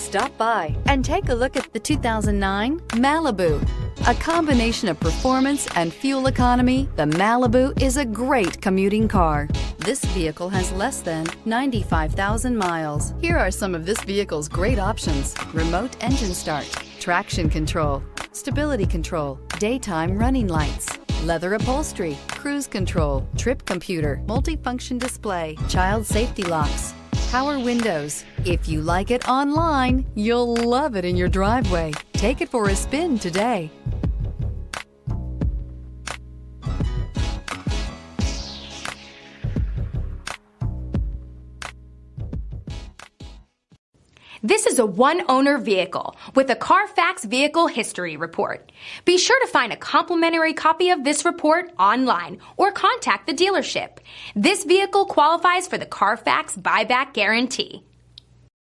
Stop by and take a look at the 2009 Malibu. A combination of performance and fuel economy, the Malibu is a great commuting car. This vehicle has less than 95,000 miles. Here are some of this vehicle's great options: remote engine start, traction control, stability control, daytime running lights, leather upholstery, cruise control, trip computer, multifunction display, child safety locks, power windows. If you like it online, you'll love it in your driveway. Take it for a spin today. This is a one-owner vehicle with a Carfax Vehicle History Report. Be sure to find a complimentary copy of this report online or contact the dealership. This vehicle qualifies for the Carfax Buyback Guarantee.